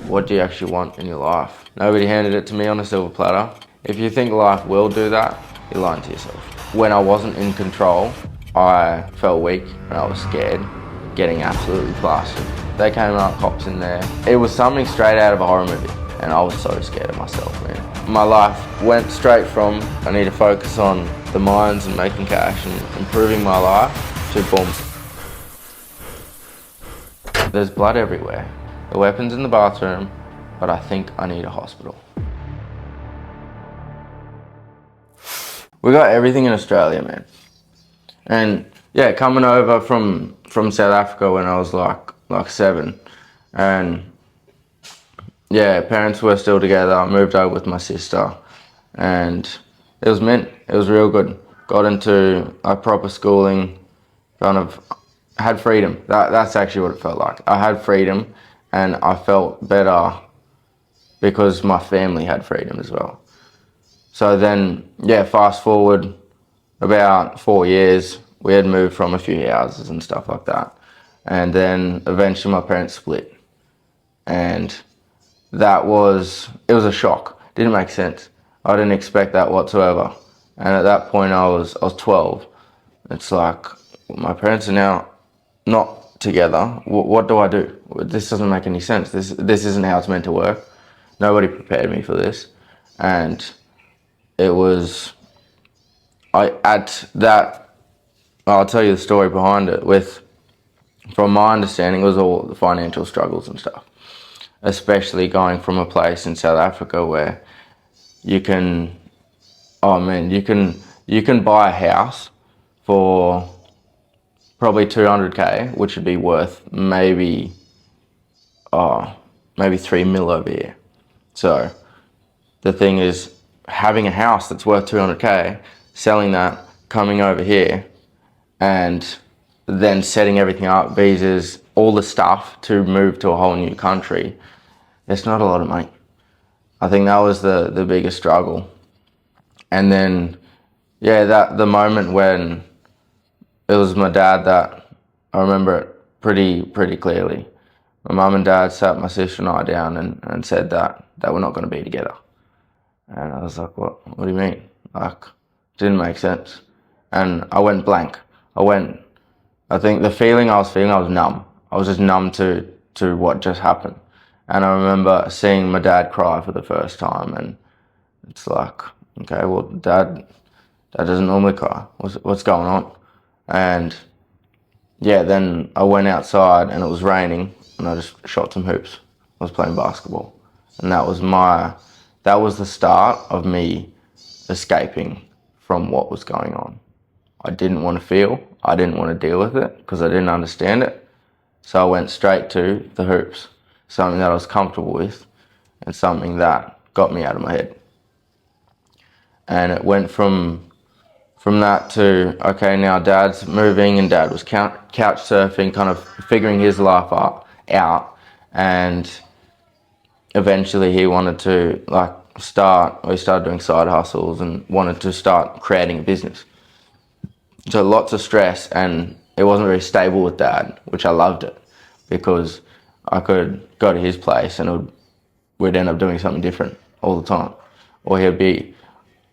what do you actually want in your life? Nobody handed it to me on a silver platter. If you think life will do that, you're lying to yourself. When I wasn't in control, I felt weak and I was scared, getting absolutely plastered. They came out, cops in there. It was something straight out of a horror movie, and I was so scared of myself, man. My life went straight from, I need to focus on the mines and making cash and improving my life, to boom. There's blood everywhere. The weapon's in the bathroom, but I think I need a hospital. We got everything in Australia, man. And yeah, coming over from South Africa when I was like 7, and yeah, parents were still together. I moved over with my sister, and it was mint. It was real good. Got into a proper schooling, kind of had freedom. That's actually what it felt like. I had freedom, and I felt better because my family had freedom as well. So then, yeah, fast forward about 4 years, we had moved from a few houses and stuff like that. And then eventually my parents split. And it was a shock. Didn't make sense. I didn't expect that whatsoever. And at that point I was 12. It's like, my parents are now not together. What do I do? This doesn't make any sense. This isn't how it's meant to work. Nobody prepared me for this. And it was, I'll tell you the story behind it. From my understanding, it was all the financial struggles and stuff. Especially going from a place in South Africa where you can buy a house for probably 200k, which would be worth maybe 3 mil over here. So the thing is, having a house that's worth 200k, selling that, coming over here, and then setting everything up, visas, all the stuff to move to a whole new country, it's not a lot of money. I think that was the biggest struggle. And then, yeah, the moment when it was my dad, that I remember it pretty clearly. My mum and dad sat my sister and I down and said that we're not going to be together. And I was like, what do you mean? Like, didn't make sense. And I went blank. I think the feeling I was feeling, I was numb. I was just numb to what just happened. And I remember seeing my dad cry for the first time, and it's like, okay, well, dad doesn't normally cry. What's going on? And yeah, then I went outside and it was raining, and I just shot some hoops. I was playing basketball. And that was the start of me escaping from what was going on. I didn't want to feel, I didn't want to deal with it because I didn't understand it. So I went straight to the hoops, something that I was comfortable with and something that got me out of my head. And it went from that to, okay, now dad's moving, and dad was couch surfing, kind of figuring his life out. And eventually he wanted to we started doing side hustles and wanted to start creating a business. So lots of stress, and it wasn't very stable with dad, which I loved it because I could go to his place and we'd end up doing something different all the time. Or he'd be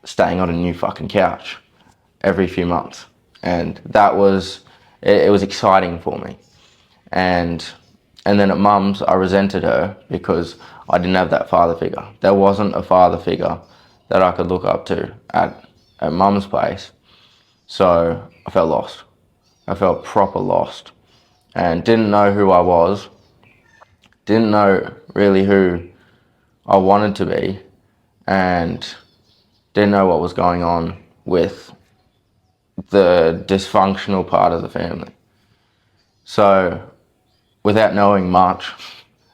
staying on a new fucking couch every few months. And it was exciting for me. And then at mum's, I resented her because I didn't have that father figure. There wasn't a father figure that I could look up to at mum's place. So I felt lost. I felt proper lost and didn't know who I was. Didn't know really who I wanted to be, and didn't know what was going on with the dysfunctional part of the family. So without knowing much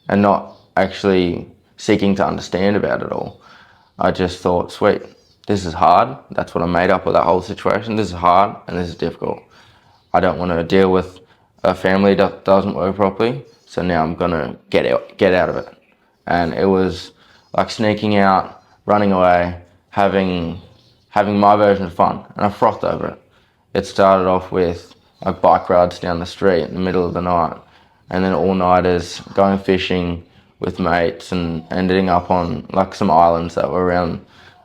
and not actually seeking to understand about it all, I just thought, sweet, this is hard. That's what I made up with that whole situation. This is hard and this is difficult. I don't want to deal with a family that doesn't work properly, so now I'm gonna get out of it. And it was like sneaking out, running away, having my version of fun, and I frothed over it. It started off with like bike rides down the street in the middle of the night, and then all-nighters, going fishing, with mates and ending up on like some islands that were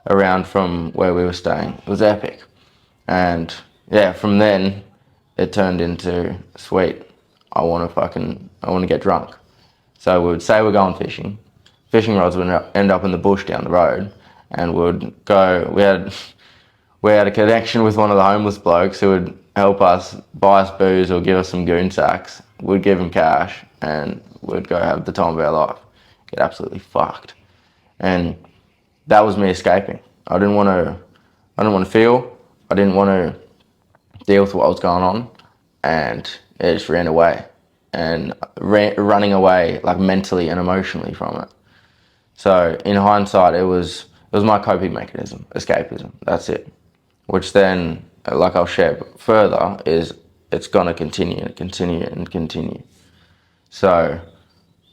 around from where we were staying. It was epic. And yeah, from then it turned into, sweet, I want to get drunk. So we would say we're going fishing. Fishing rods would end up in the bush down the road, and we'd go. We had a connection with one of the homeless blokes who would help us, buy us booze or give us some goon sacks. We'd give him cash, and we'd go have the time of our life. Get absolutely fucked. And that was me escaping. I didn't want to feel. I didn't want to deal with what was going on, and it just ran away. And running away like mentally and emotionally from it. So in hindsight, it was my coping mechanism, escapism. That's it. Which then, like I'll share further, is it's gonna continue and continue and continue. So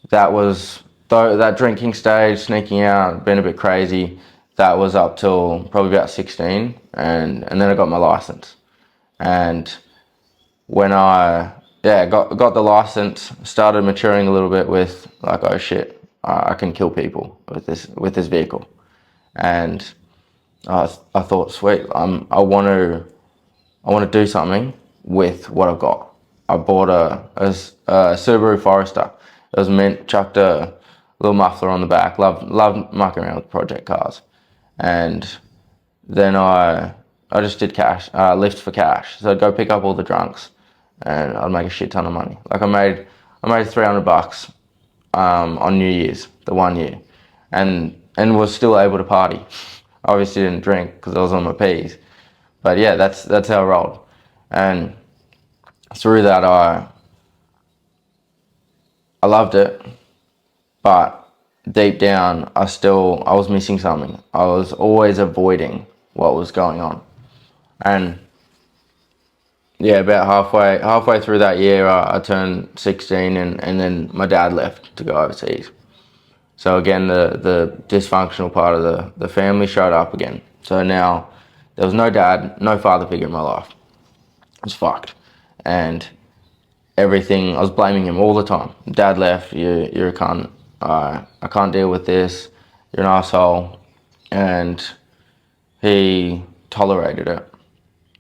that was that drinking stage, sneaking out, being a bit crazy. That was up till probably about 16, and then I got my license. And when I got the license, started maturing a little bit with like, oh shit, I can kill people with this vehicle. And I thought, sweet, I want to do something with what I've got. I bought a Subaru Forester. It was mint, chucked a little muffler on the back. Loved mucking around with project cars. And then I just did cash, lift for cash. So I'd go pick up all the drunks, and I'd make a shit ton of money. Like I made $300 on New Year's, the 1 year, and was still able to party. Obviously didn't drink because I was on my P's, but yeah, that's how I rolled. And through that, I loved it, but deep down, I was missing something. I was always avoiding what was going on. And yeah, about halfway through that year, I turned 16, and then my dad left to go overseas. So again, the dysfunctional part of the family showed up again. So now there was no dad, no father figure in my life. It was fucked. And everything, I was blaming him all the time. Dad left, you're a cunt. I can't deal with this. You're an asshole. And he tolerated it.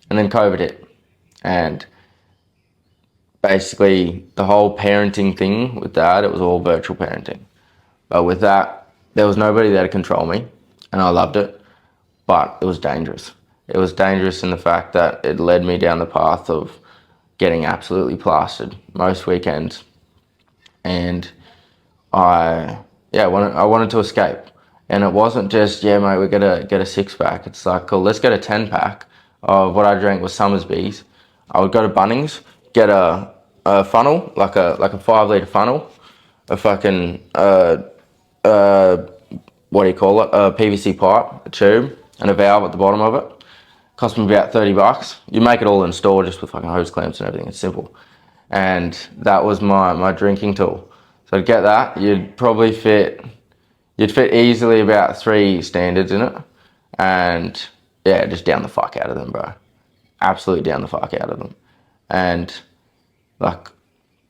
And then COVID hit. And basically the whole parenting thing with Dad, it was all virtual parenting. But with that, there was nobody there to control me, and I loved it, but it was dangerous. It was dangerous in the fact that it led me down the path of getting absolutely plastered most weekends. And I wanted to escape. And it wasn't just, yeah, mate, we gotta get a 6-pack. It's like, cool, let's get a 10-pack of what I drank was Summersby's. I would go to Bunnings, get a funnel, like a 5-litre funnel, a fucking what do you call it? A PVC pipe, a tube, and a valve at the bottom of it. Cost me about $30. You make it all in store just with fucking hose clamps and everything. It's simple. And that was my drinking tool. So to get that, you'd fit easily about 3 standards in it. And yeah, just down the fuck out of them, bro. Absolutely down the fuck out of them. And like,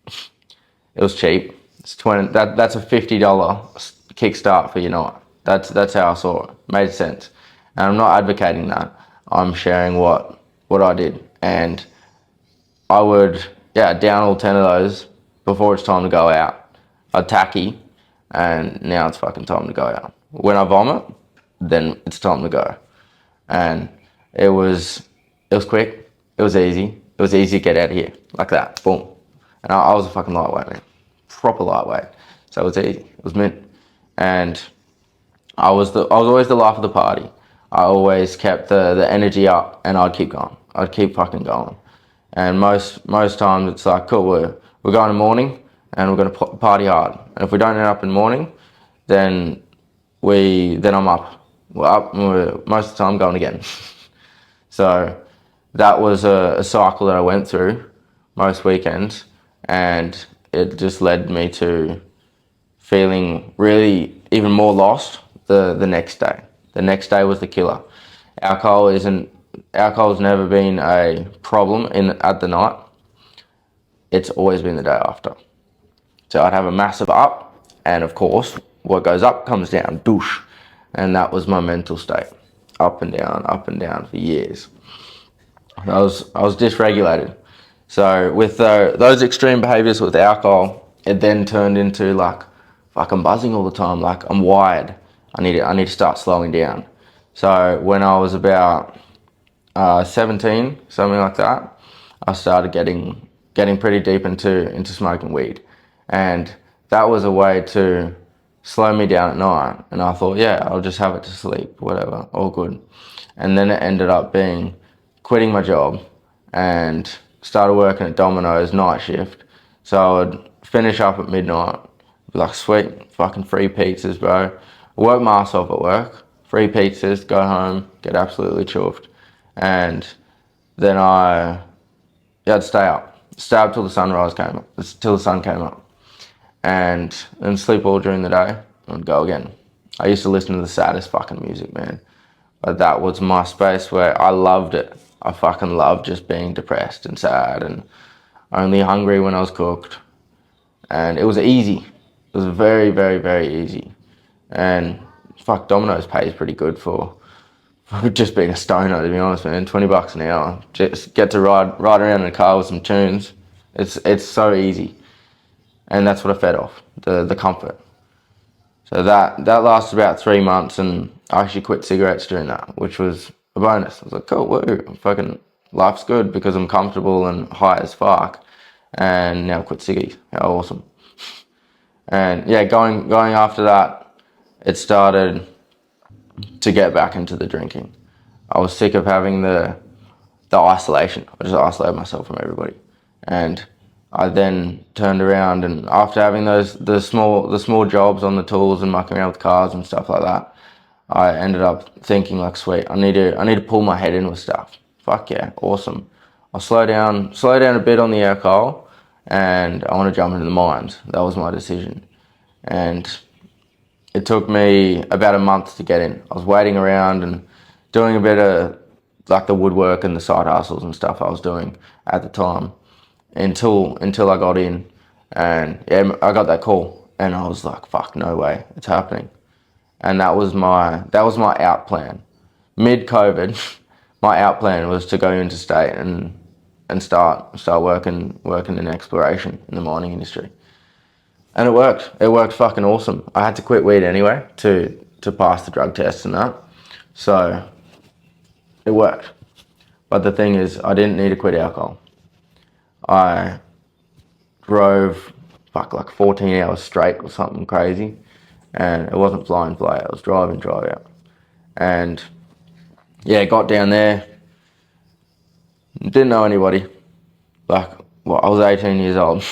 it was cheap. It's that's a $50 kickstart for your night. That's how I saw it. Made sense. And I'm not advocating that. I'm sharing what I did. And I would down all 10 of those before it's time to go out. I'd tacky, and now it's fucking time to go out. When I vomit, then it's time to go. And it was quick. It was easy. It was easy to get out of here like that. Boom. And I was a fucking lightweight, man. Proper lightweight. So it was easy. It was mint. And I was always the life of the party. I always kept the energy up, and I'd keep going. I'd keep fucking going. And most times it's like, cool, we're going in the morning, and we're going to party hard. And if we don't end up in the morning, then I'm up. We're up, and we're most of the time going again. So that was a cycle that I went through most weekends, and it just led me to feeling really even more lost the next day. The next day was the killer. Alcohol's never been a problem at the night. It's always been the day after. So I'd have a massive up, And of course, what goes up comes down, douche. And that was my mental state, up and down for years. I was dysregulated. So with those extreme behaviors with alcohol, it then turned into like fucking buzzing all the time. Like I'm wired. I need to start slowing down. So when I was about 17, something like that, I started getting pretty deep into smoking weed, and that was a way to slow me down at night. And I thought, yeah, I'll just have it to sleep, whatever, all good. And then it ended up being quitting my job and started working at Domino's night shift. So I would finish up at midnight, be like, sweet, fucking free pizzas, bro. Work my ass off at work, free pizzas, go home, get absolutely chuffed. And then I'd stay up till the till the sun came up, and then sleep all during the day and go again. I used to listen to the saddest fucking music, man. But that was my space where I loved it. I fucking loved just being depressed and sad and only hungry when I was cooked. And it was easy. It was very, very, very easy. And fuck, Domino's pays pretty good for just being a stoner, to be honest, man. $20 an hour. Just get to ride around in a car with some tunes. It's so easy. And that's what I fed off, the comfort. So that lasted about 3 months, and I actually quit cigarettes during that, which was a bonus. I was like, cool, woo, fucking life's good because I'm comfortable and high as fuck. And now I quit ciggies. How awesome. And yeah, going after that, it started to get back into the drinking. I was sick of having the isolation. I just isolated myself from everybody. And I then turned around, and after having the small jobs on the tools and mucking around with cars and stuff like that, I ended up thinking like, sweet, I need to pull my head in with stuff. Fuck yeah, awesome. I'll slow down a bit on the alcohol, and I want to jump into the mines. That was my decision. And it took me about a month to get in. I was waiting around and doing a bit of like the woodwork and the side hustles and stuff I was doing at the time until I got in, and yeah, I got that call, and I was like, fuck, no way, it's happening. And that was my out plan. Mid COVID, my out plan was to go interstate and start working in exploration in the mining industry. And it worked. It worked fucking awesome. I had to quit weed anyway to pass the drug tests and that. So it worked. But the thing is, I didn't need to quit alcohol. I drove like 14 hours straight or something crazy. And it wasn't fly in, fly out. It was drive in, drive out. And yeah, got down there. Didn't know anybody. Like, well, I was 18 years old.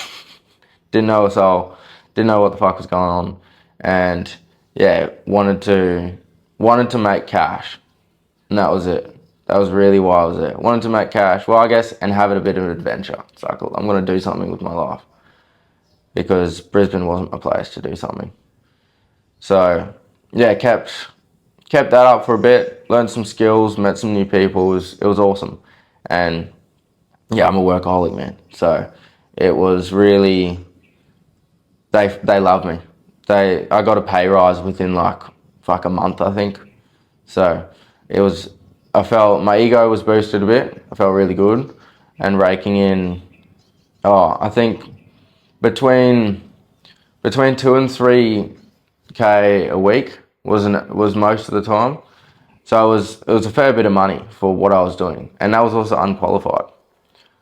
Didn't know a soul. Didn't know what the fuck was going on. And yeah, wanted to make cash. And that was it. That was really why I was there. Wanted to make cash, well, I guess, and have it a bit of an adventure. It's like, I'm going to do something with my life. Because Brisbane wasn't my place to do something. So yeah, kept that up for a bit, learned some skills, met some new people. It was awesome. And yeah, I'm a workaholic, man. So it was really, they loved me. I got a pay rise within like a month, I think. So I felt my ego was boosted a bit. I felt really good, and raking in, I think between 2 and 3K a week was most of the time. So it was a fair bit of money for what I was doing, and that was also unqualified.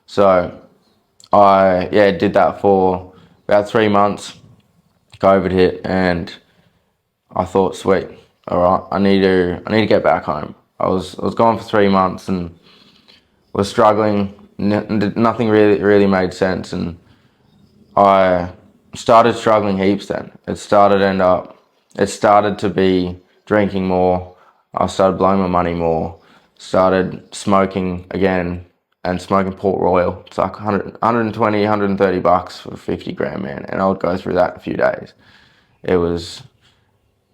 So I did that for about 3 months. COVID hit, and I thought, sweet, all right, I need to get back home. I was gone for 3 months and was struggling. Nothing really made sense, and I started struggling heaps. Then it started to be drinking more. I started blowing my money more. Started smoking again, and smoking Port Royal. It's like 120, 130 bucks for 50 gram, man. And I would go through that in a few days. It was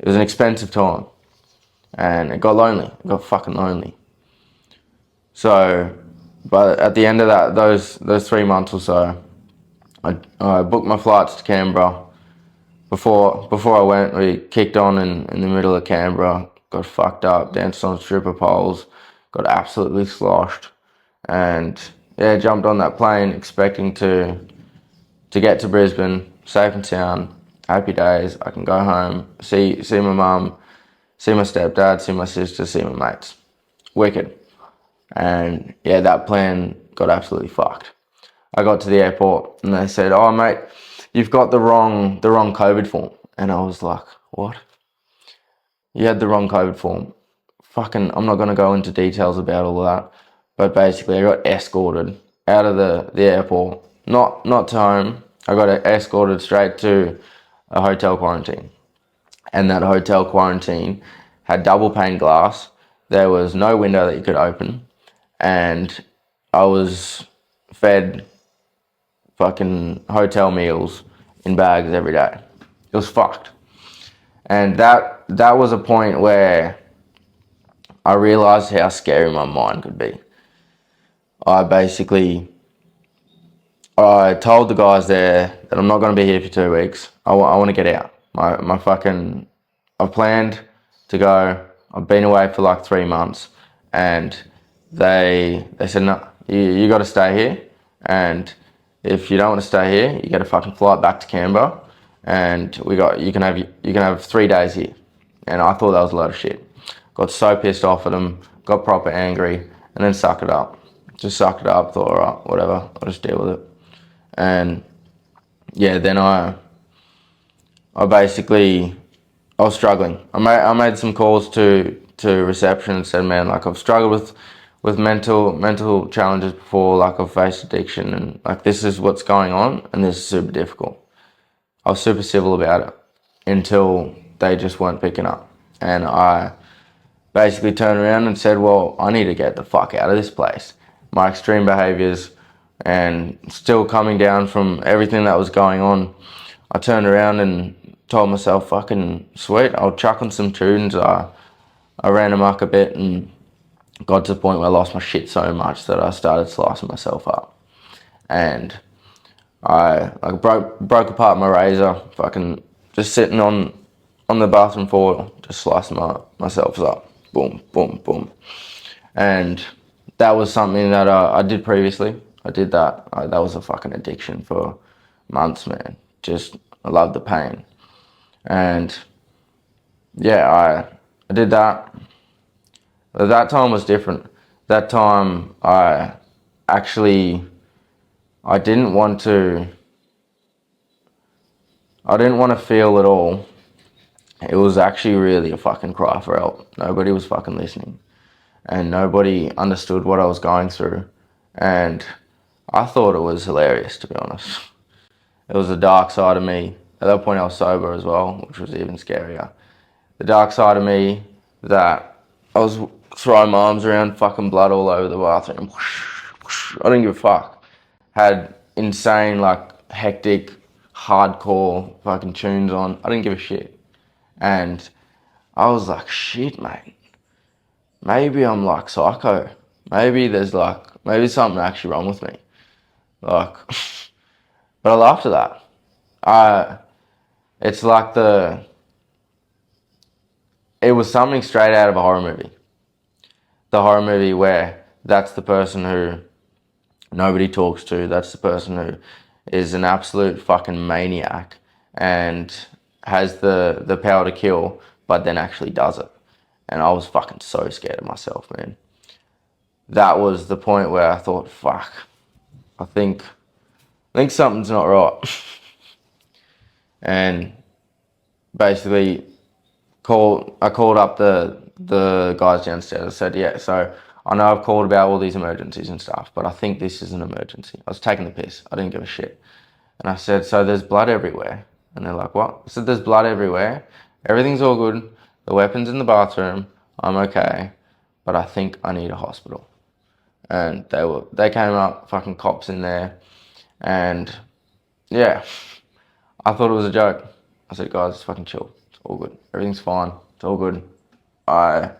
an expensive time, and it got lonely. It got fucking lonely. So, but at the end of that, those 3 months or so, I booked my flights to Canberra, before I went, we kicked on in the middle of Canberra, got fucked up, danced on stripper poles, got absolutely sloshed, and yeah, jumped on that plane expecting to get to Brisbane, safe and sound, happy days. I can go home, see my mum, see my stepdad, see my sister, see my mates. Wicked. And yeah, that plan got absolutely fucked. I got to the airport and they said, "Oh mate, you've got the wrong COVID form." And I was like, "What? You had the wrong COVID form?" Fucking, I'm not gonna go into details about all that, but basically I got escorted out of the airport, not to home. I got escorted straight to a hotel quarantine, and that hotel quarantine had double pane glass. There was no window that you could open, and I was fed fucking hotel meals in bags every day. It was fucked. And that was a point where I realized how scary my mind could be. I basically I told the guys there that I'm not going to be here for 2 weeks. I want to get out. I've planned to go. I've been away for like 3 months, and they said no. You got to stay here, and if you don't want to stay here, you get a fucking flight back to Canberra, and you can have 3 days here. And I thought that was a lot of shit. Got so pissed off at them, got proper angry, and then sucked it up. Just sucked it up. Thought, all right, whatever. I'll just deal with it. And yeah, then I basically I was struggling. I made some calls to reception and said, man, like I've struggled with mental challenges before, like I've faced addiction, and like this is what's going on, and this is super difficult. I was super civil about it until they just weren't picking up, and I basically turned around and said, well, I need to get the fuck out of this place. My extreme behaviours and still coming down from everything that was going on, I turned around and told myself, fucking sweet, I'll chuck on some tunes. I ran amok a bit and got to the point where I lost my shit so much that I started slicing myself up. And I broke apart my razor, fucking just sitting on the bathroom floor, just slicing myself up. Boom, boom, boom. And that was something that I did previously. I did that. That was a fucking addiction for months, man. Just, I loved the pain. And yeah, I did that. But that time was different. That time I didn't want to, feel at all. It was actually really a fucking cry for help. Nobody was fucking listening. And nobody understood what I was going through. And I thought it was hilarious, to be honest. It was the dark side of me. At that point I was sober as well, which was even scarier. The dark side of me that I was throwing my arms around, fucking blood all over the bathroom. I didn't give a fuck. Had insane, like, hectic, hardcore fucking tunes on. I didn't give a shit. And I was like, shit, mate. Maybe I'm like psycho. Maybe maybe something actually wrong with me. Like, but I laughed at that. It's like it was something straight out of a horror movie. The horror movie where that's the person who nobody talks to. That's the person who is an absolute fucking maniac and has the power to kill, but then actually does it. And I was fucking so scared of myself, man. That was the point where I thought, fuck, I think something's not right. And basically I called up the guys downstairs. I said, yeah, so I know I've called about all these emergencies and stuff, but I think this is an emergency. I was taking the piss. I didn't give a shit. And I said, so there's blood everywhere. And they're like, what? I said, there's blood everywhere. Everything's all good. The weapon's in the bathroom. I'm okay. But I think I need a hospital. And they came up, fucking cops in there. And yeah, I thought it was a joke. I said, guys, just fucking chill. It's all good. Everything's fine. It's all good. I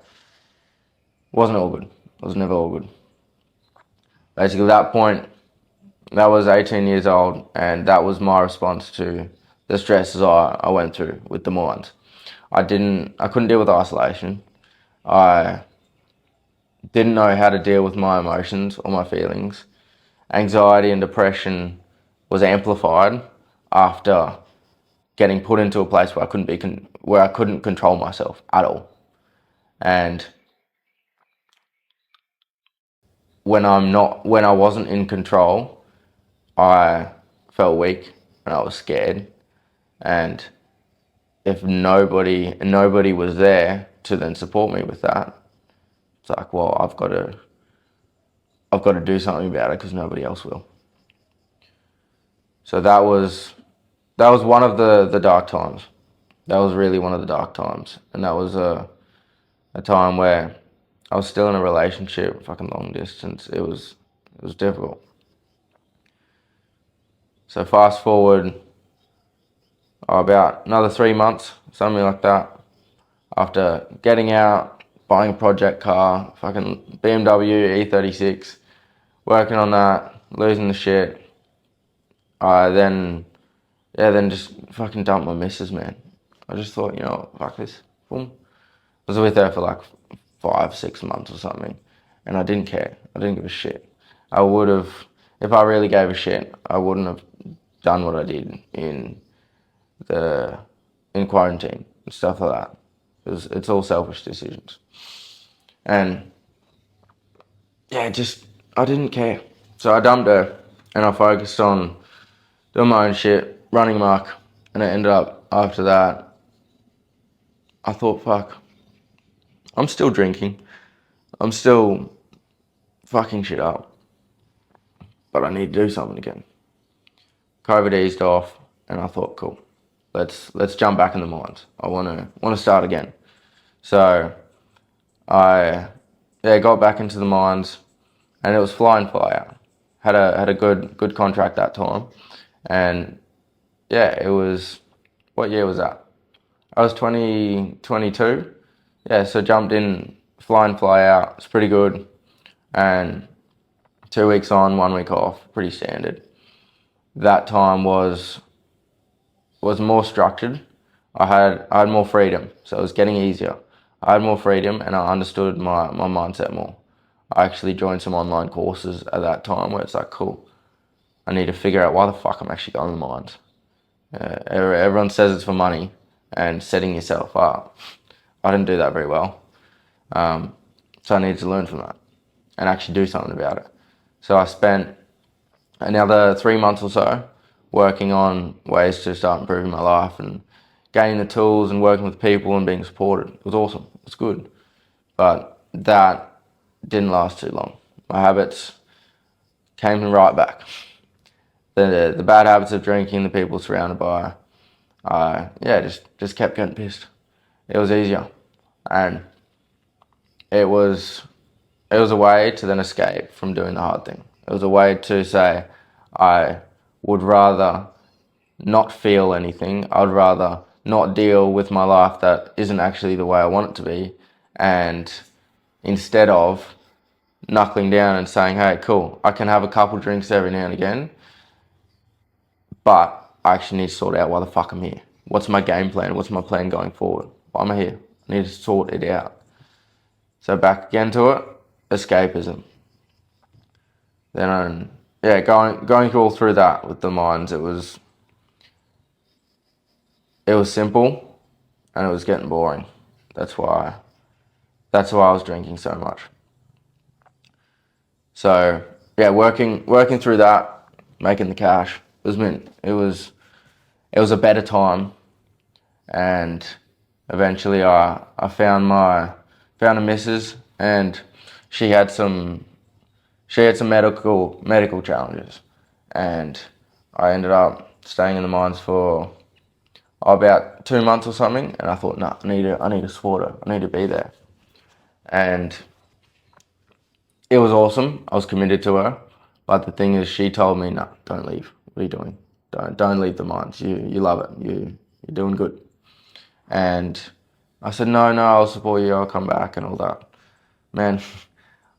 wasn't all good. It was never all good. Basically, at that point, that was 18 years old, and that was my response to the stresses I went through with the mines. I couldn't deal with isolation. I didn't know how to deal with my emotions or my feelings. Anxiety and depression was amplified after getting put into a place where I couldn't control myself at all. And when I wasn't in control, I felt weak and I was scared. And if nobody was there to then support me with that, it's like, well, I've got to do something about it because nobody else will. So that was one of the dark times. That was really one of the dark times, and that was a time where I was still in a relationship, fucking long distance. It was difficult. So fast forward about another 3 months, something like that, after getting out, buying a project car, fucking BMW E36, working on that, losing the shit. I then just fucking dumped my missus, man. I just thought, fuck this. Boom. I was with her for like 5, 6 months or something, and I didn't care. I didn't give a shit. I would have, if I really gave a shit, I wouldn't have done what I did in quarantine and stuff like that. It's all selfish decisions, and yeah, I didn't care. So I dumped her, and I focused on doing my own shit, running amok, and it ended up after that. I thought, fuck, I'm still drinking. I'm still fucking shit up. But I need to do something again. COVID eased off, and I thought, cool, let's jump back in the mines. I wanna start again. So I got back into the mines, and it was fly in, fly out. Had a good contract that time, and yeah, it was, what year was that? I was 22. Yeah, so jumped in, fly in, fly out. It's pretty good, and 2 weeks on, 1 week off, pretty standard. That time was more structured. I had more freedom, so it was getting easier. I had more freedom, and I understood my mindset more. I actually joined some online courses at that time where it's like, cool, I need to figure out why the fuck I'm actually going to the mines. Everyone says it's for money and setting yourself up. I didn't do that very well, so I needed to learn from that and actually do something about it. So I spent another 3 months or so working on ways to start improving my life and gaining the tools and working with people and being supported. It was awesome. It was good. But that didn't last too long. My habits came right back. The bad habits of drinking, the people surrounded by, just kept getting pissed. It was easier. And it was a way to then escape from doing the hard thing. It was a way to say, I would rather not feel anything. I'd rather not deal with my life that isn't actually the way I want it to be. And instead of knuckling down and saying, hey, cool, I can have a couple drinks every now and again, but I actually need to sort out why the fuck I'm here. What's my game plan? What's my plan going forward? Why am I here? I need to sort it out. So back again to it, escapism. Then going through that with the mines, it was simple, and it was getting boring. That's why I was drinking so much. So yeah, working through that, making the cash, it was mint. It was a better time, and eventually I found a missus, and she had some medical challenges, and I ended up staying in the mines for about 2 months or something, and I thought, nah, I need to support her. I need to be there. And it was awesome. I was committed to her. But the thing is, she told me, no, don't leave. What are you doing? Don't leave the mines. You love it. You're doing good. And I said, no, I'll support you. I'll come back and all that. Man,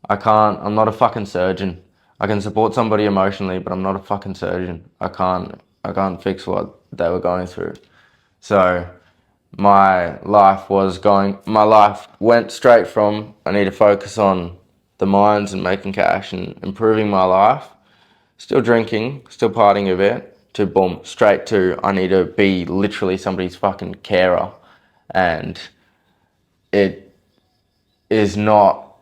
I I'm not a fucking surgeon. I can support somebody emotionally, but I'm not a fucking surgeon. I can't I can't fix what they were going through. So my life went straight from I need to focus on the mines and making cash and improving my life, still drinking, still partying a bit, to boom, straight to I need to be literally somebody's fucking carer. And it is not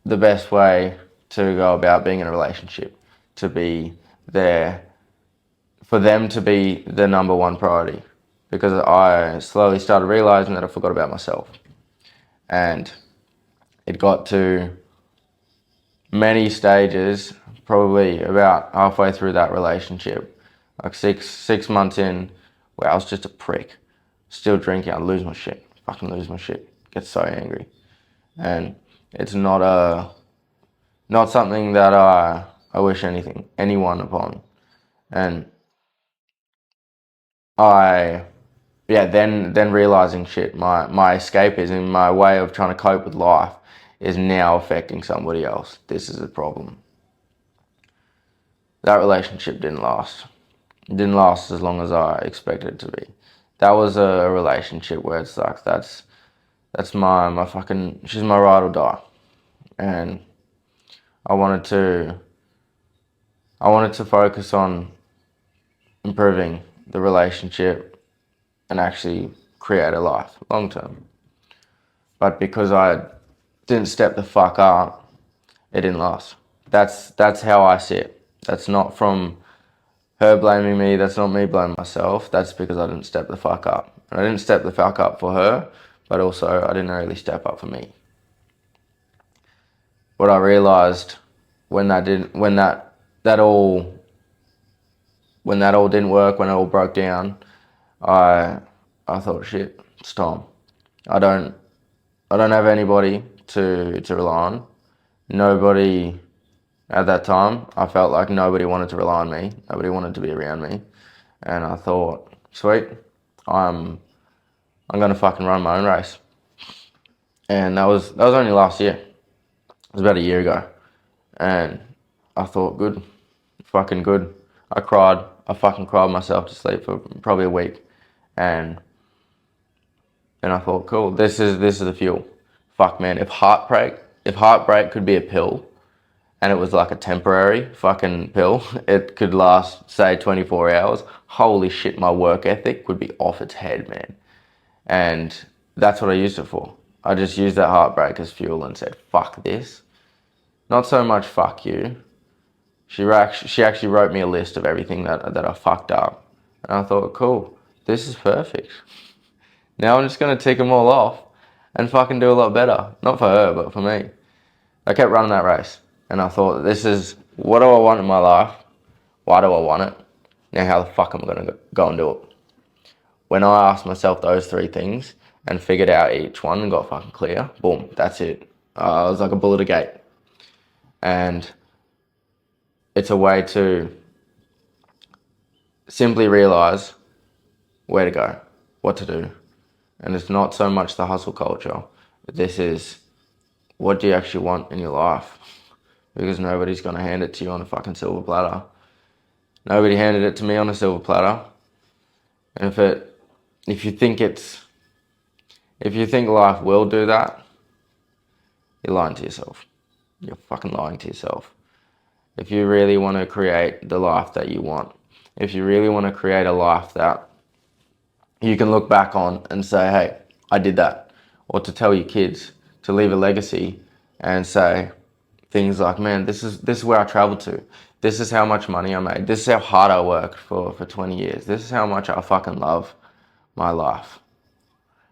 the best way to go about being in a relationship, to be there, for them to be the number one priority. Because I slowly started realizing that I forgot about myself. And it got to many stages, probably about halfway through that relationship, like six months in, where I was just a prick, still drinking. I'd lose my shit, fucking lose my shit, get so angry. And it's not something that I wish anyone upon. And I, yeah, then realizing shit, my escapism, my way of trying to cope with life is now affecting somebody else. This is a problem. That relationship didn't last. It didn't last as long as I expected it to be. That was a relationship where it's like, that's my fucking, she's my ride or die. And I wanted to focus on improving the relationship and actually create a life long term. But because I didn't step the fuck up, it didn't last. That's how I see it. That's not from her blaming me, that's not me blaming myself. That's because I didn't step the fuck up. And I didn't step the fuck up for her, but also I didn't really step up for me. What I realized when that all didn't work, when it all broke down, I thought, shit, it's time. I don't have anybody to rely on. Nobody at that time, I felt like nobody wanted to rely on me. Nobody wanted to be around me. And I thought, sweet, I'm gonna fucking run my own race. And that was only last year. It was about a year ago. And I thought, good, fucking good. I cried. I fucking cried myself to sleep for probably a week. And I thought, cool, this is the fuel. Fuck man, if heartbreak could be a pill, and it was like a temporary fucking pill, it could last, say, 24 hours. Holy shit, my work ethic would be off its head, man. And that's what I used it for. I just used that heartbreak as fuel and said, fuck this. Not so much fuck you. She actually wrote me a list of everything that I fucked up. And I thought, cool, this is perfect. Now I'm just going to tick them all off and fucking do a lot better. Not for her, but for me. I kept running that race. And I thought, this is, what do I want in my life? Why do I want it? Now how the fuck am I going to go and do it? When I asked myself those three things and figured out each one and got fucking clear, boom, that's it. I was like a bull at a gate. And it's a way to simply realize where to go, what to do. And it's not so much the hustle culture. This is, what do you actually want in your life? Because nobody's going to hand it to you on a fucking silver platter. Nobody handed it to me on a silver platter. And if you think life will do that, you're lying to yourself. You're fucking lying to yourself. If you really want to create the life that you want, if you really want to create a life that you can look back on and say, hey, I did that. Or to tell your kids, to leave a legacy and say things like, man, this is where I traveled to. This is how much money I made. This is how hard I worked for 20 years. This is how much I fucking love my life.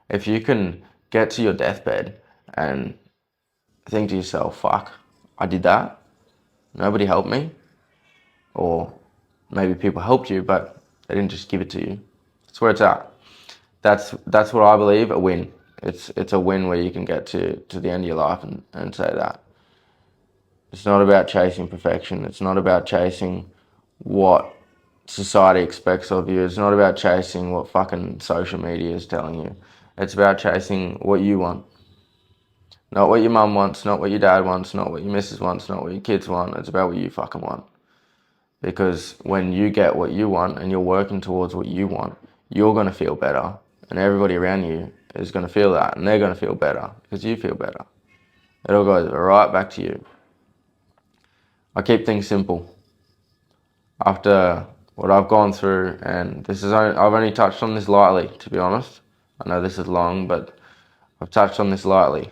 If you can get to your deathbed and think to yourself, fuck, I did that. Nobody helped me. Or maybe people helped you, but they didn't just give it to you. That's where it's at. That's what I believe, a win. It's a win where you can get to the end of your life and say that. It's not about chasing perfection. It's not about chasing what society expects of you. It's not about chasing what fucking social media is telling you. It's about chasing what you want. Not what your mum wants, not what your dad wants, not what your missus wants, not what your kids want. It's about what you fucking want. Because when you get what you want and you're working towards what you want, you're going to feel better. And everybody around you is going to feel that. And they're going to feel better because you feel better. It all goes right back to you. I keep things simple. After what I've gone through, and I've only touched on this lightly, to be honest. I know this is long, but I've touched on this lightly.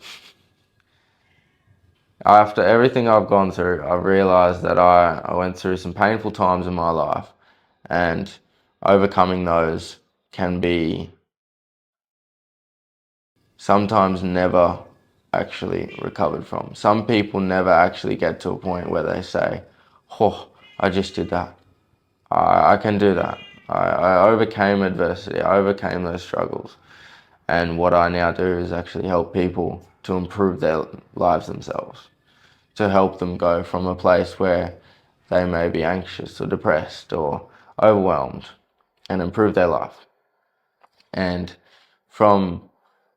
After everything I've gone through, I've realised that I went through some painful times in my life, and overcoming those can be sometimes never actually recovered from. Some people never actually get to a point where they say, oh, I just did that. I can do that. I overcame adversity. I overcame those struggles. And what I now do is actually help people to improve their lives themselves, to help them go from a place where they may be anxious or depressed or overwhelmed and improve their life. And from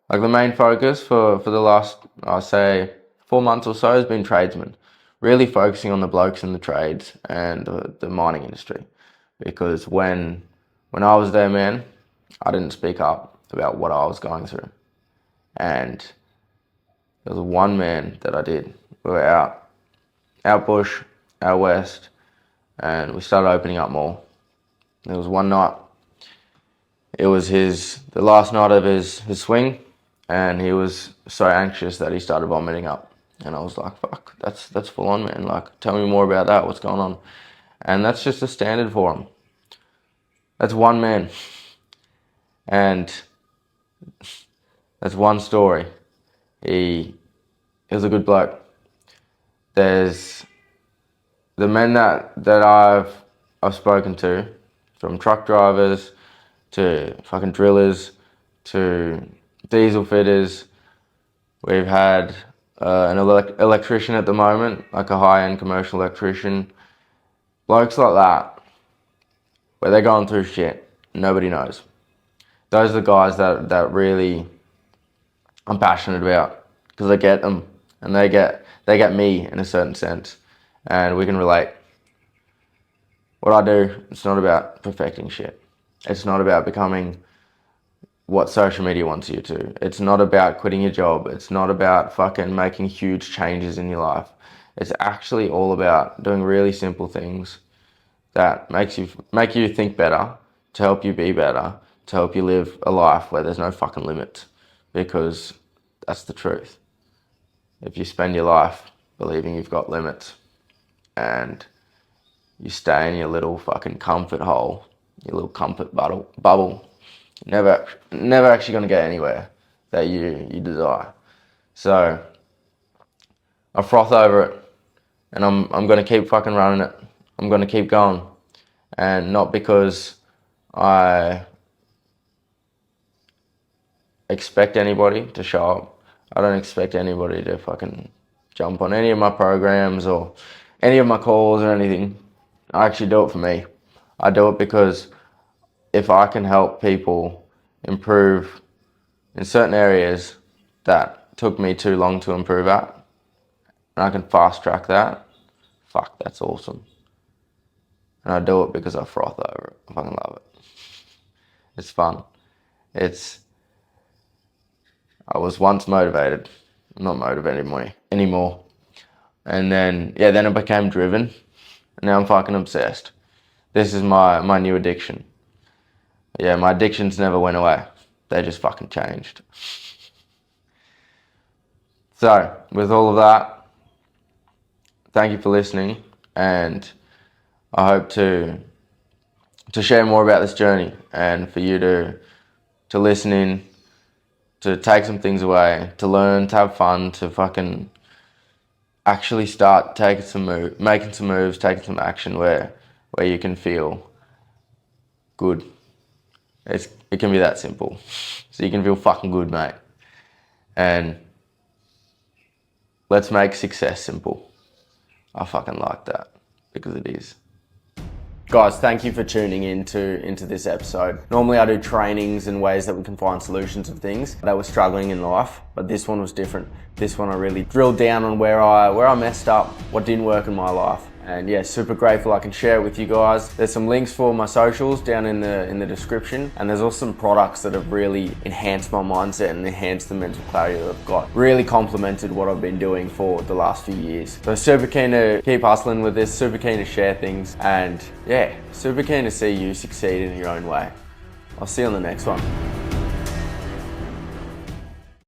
like the main focus for the last, I'll say, 4 months or so has been tradesmen, really focusing on the blokes in the trades and the mining industry. Because when I was there, man, I didn't speak up about what I was going through. And there was one man that I did. We were out bush, out west, and we started opening up more. There was one night, it was the last night of his swing, and he was so anxious that he started vomiting up. And I was like, fuck, that's full on, man. Like, tell me more about that, what's going on? And that's just a standard for him. That's one man. And that's one story. He was a good bloke. There's the men that I've spoken to, from truck drivers to fucking drillers to diesel fitters. We've had an electrician at the moment, like a high-end commercial electrician. Blokes like that, where they're going through shit, nobody knows. Those are the guys that really I'm passionate about, because I get them and they get me in a certain sense, and we can relate. What I do, it's not about perfecting shit. It's not about becoming what social media wants you to. It's not about quitting your job. It's not about fucking making huge changes in your life. It's actually all about doing really simple things that make you think better, to help you be better, to help you live a life where there's no fucking limits. Because that's the truth. If you spend your life believing you've got limits and you stay in your little fucking comfort hole, your little comfort bubble, you're never actually going to get anywhere that you desire. So I froth over it, and I'm going to keep fucking running it. I'm going to keep going. And not because I expect anybody to show up. I don't expect anybody to fucking jump on any of my programs or any of my calls or anything. I actually do it for me. I do it because if I can help people improve in certain areas that took me too long to improve at, and I can fast track that, fuck, that's awesome. And I do it because I froth over it. I fucking love it. It's fun. I was once motivated. I'm not motivated anymore. And then it became driven. And now I'm fucking obsessed. This is my new addiction. Yeah, my addictions never went away. They just fucking changed. So, with all of that, thank you for listening. And I hope to share more about this journey, and for you to listen in, to take some things away, to learn, to have fun, to fucking actually start making some moves, taking some action where you can feel good. It can be that simple. So you can feel fucking good, mate. And let's make success simple. I fucking like that, because it is. Guys, thank you for tuning into this episode. Normally I do trainings and ways that we can find solutions of things that were struggling in life, but this one was different. This one I really drilled down on where I messed up, what didn't work in my life, And yeah, super grateful I can share it with you guys. There's some links for my socials down in the description, and there's also some products that have really enhanced my mindset and enhanced the mental clarity that I've got. Really complemented what I've been doing for the last few years. So super keen to keep hustling with this, super keen to share things, and yeah, super keen to see you succeed in your own way. I'll see you on the next one.